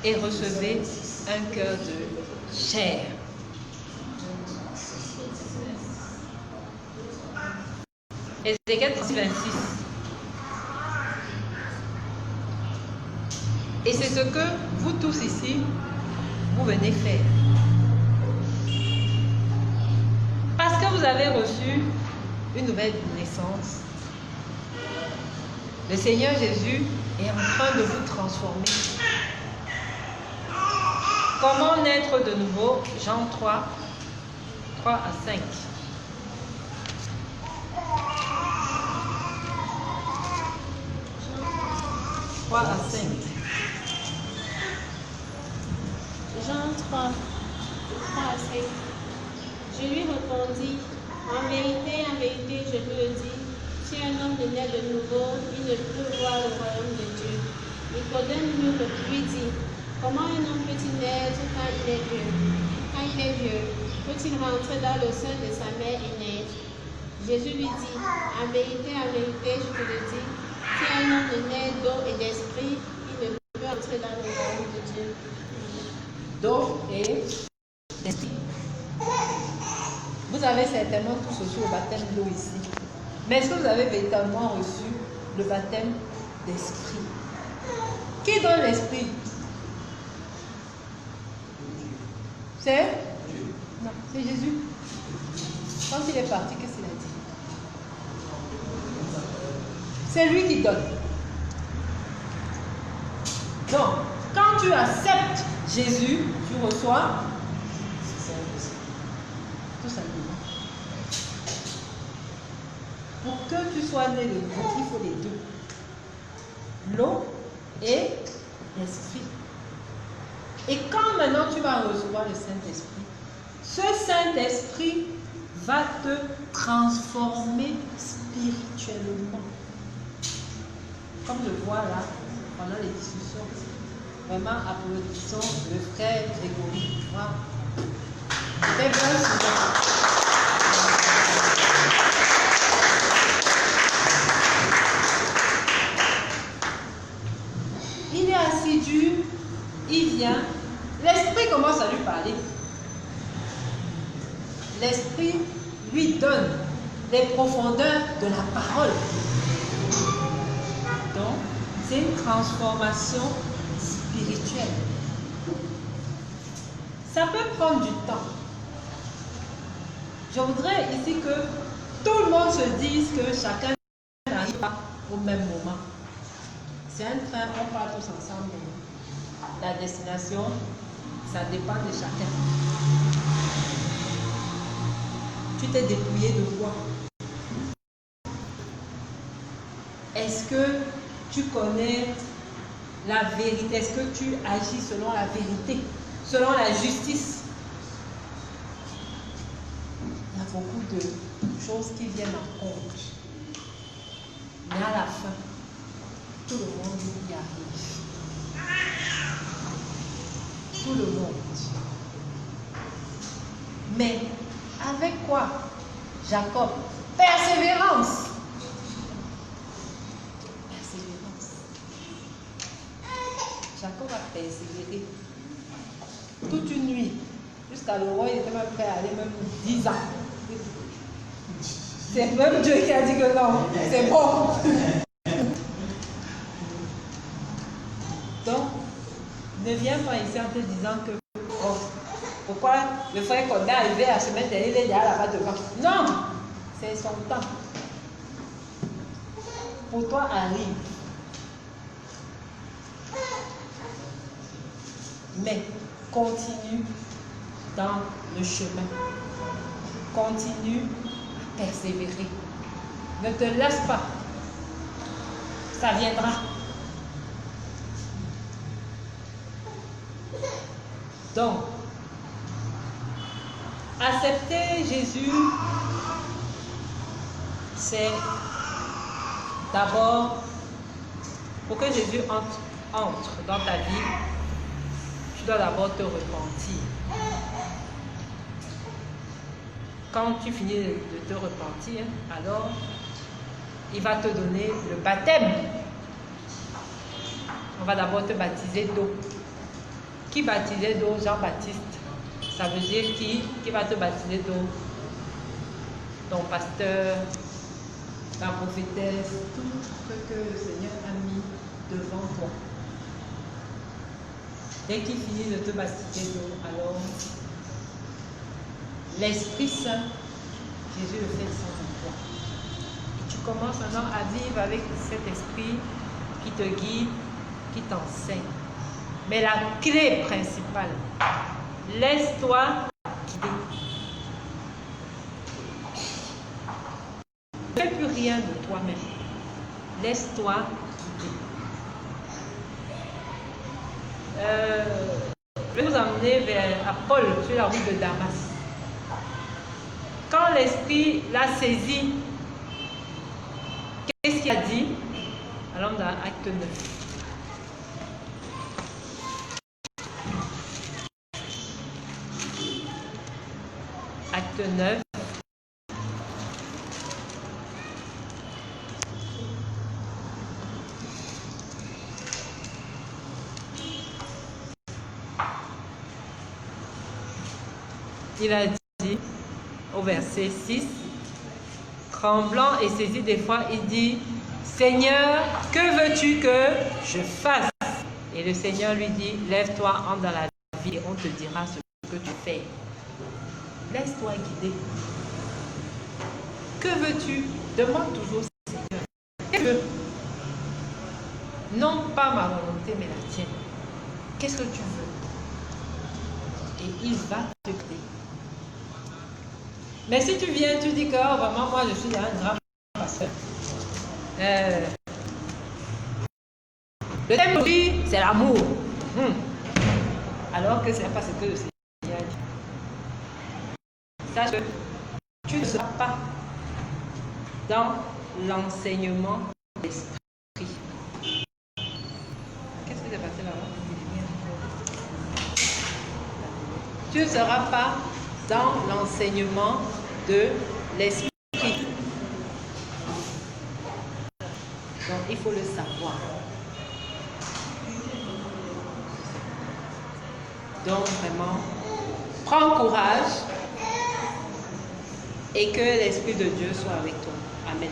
et recevez un cœur de chair. Ézéchiel 26. Et c'est ce que vous tous ici, vous venez faire. Parce que vous avez reçu une nouvelle naissance. Le Seigneur Jésus est en train de vous transformer. Comment naître de nouveau? Jean 3, 3 à 5. À 5. Jean 3, 3 à assez. Je lui répondis, en vérité, je vous le dis, si un homme ne naît de nouveau, il ne peut voir le royaume de Dieu. Nicodème lui dit, comment un homme peut-il naître quand il est vieux? Quand il est vieux, peut-il rentrer dans le sein de sa mère et naître? Jésus lui dit, en vérité, je te le dis, si un homme ne naît d'eau et d'esprit, il ne peut entrer dans le royaume de Dieu. D'eau et d'esprit. Vous avez certainement tous reçu le baptême d'eau ici. Mais est-ce que vous avez véritablement reçu le baptême d'esprit? Qui donne l'esprit? C'est? Non, c'est Jésus. Quand il est parti, qu'est-ce qu'il a dit? C'est lui qui donne. Donc, quand tu acceptes Jésus, tu reçois tout simplement. Pour que tu sois né de nouveau, il faut les deux. L'eau et l'esprit. Et quand maintenant tu vas recevoir le Saint-Esprit, ce Saint-Esprit va te transformer spirituellement. Comme je vois là, pendant les discussions, vraiment applaudissons le frère Grégory. Voilà. C'est bon, il est assidu, il vient, l'esprit commence à lui parler. L'esprit lui donne les profondeurs de la parole. Donc, c'est une transformation spirituelle. Ça peut prendre du temps. Je voudrais ici que tout le monde se dise que chacun n'arrive pas au même moment. C'est un train, on part tous ensemble. La destination, ça dépend de chacun. Tu t'es dépouillé de quoi? Est-ce que tu connais la vérité? Est-ce que tu agis selon la vérité, selon la justice? Il y a beaucoup de choses qui viennent en compte. Mais à la fin, tout le monde y arrive. Tout le monde. Mais avec quoi? Jacob, persévérance. Persévérance. Jacob a persévéré toute une nuit. Jusqu'à le roi, il était même prêt à aller même 10 ans. C'est même Dieu qui a dit que non, c'est bon. Donc, ne viens pas ici en te disant que oh, pourquoi le frère qu'on est arrivé à se mettre derrière, il est déjà là-bas devant. Non, c'est son temps. Pour toi, arrive. Mais continue dans le chemin. Continue à persévérer. Ne te laisse pas. Ça viendra. Donc, accepter Jésus, c'est d'abord, pour que Jésus entre dans ta vie, tu dois d'abord te repentir. Quand tu finis de te repentir, alors il va te donner le baptême. On va d'abord te baptiser d'eau. Qui baptisait d'eau? Jean-Baptiste. Ça veut dire qui va te baptiser d'eau? Ton pasteur, ta prophétesse, tout ce que le Seigneur a mis devant toi. Dès qu'il finit de te baptiser d'eau, alors l'Esprit Saint, Jésus le fait sans toi. Et tu commences maintenant à vivre avec cet esprit qui te guide, qui t'enseigne. Mais la clé principale, laisse-toi guider. Ne fais plus rien de toi-même. Laisse-toi guider. Je vais vous emmener à Paul sur la route de Damas. Quand l'Esprit l'a saisi, qu'est-ce qu'il a dit? Allons dans Acte 9. Acte 9. Il a dit au verset 6, tremblant et saisi d'effroi, il dit, Seigneur, que veux-tu que je fasse? Et le Seigneur lui dit, lève-toi, entre dans la vie et on te dira ce que tu fais. Laisse-toi guider. Que veux-tu? Demande toujours, Seigneur. Qu'est-ce que tu veux? Non pas ma volonté, mais la tienne. Qu'est-ce que tu veux? Et il va te guider. Mais si tu viens, tu dis que oh, vraiment, moi je suis un grand pasteur. Le thème aujourd'hui, c'est l'amour. Alors que ce n'est pas ce que le Seigneur dit. Sache que tu ne seras pas dans l'enseignement de l'esprit. Qu'est-ce qui s'est passé là-bas? Tu ne seras pas dans l'enseignement de l'esprit. Donc, il faut le savoir. Donc, vraiment, prends courage et que l'Esprit de Dieu soit avec toi. Amen.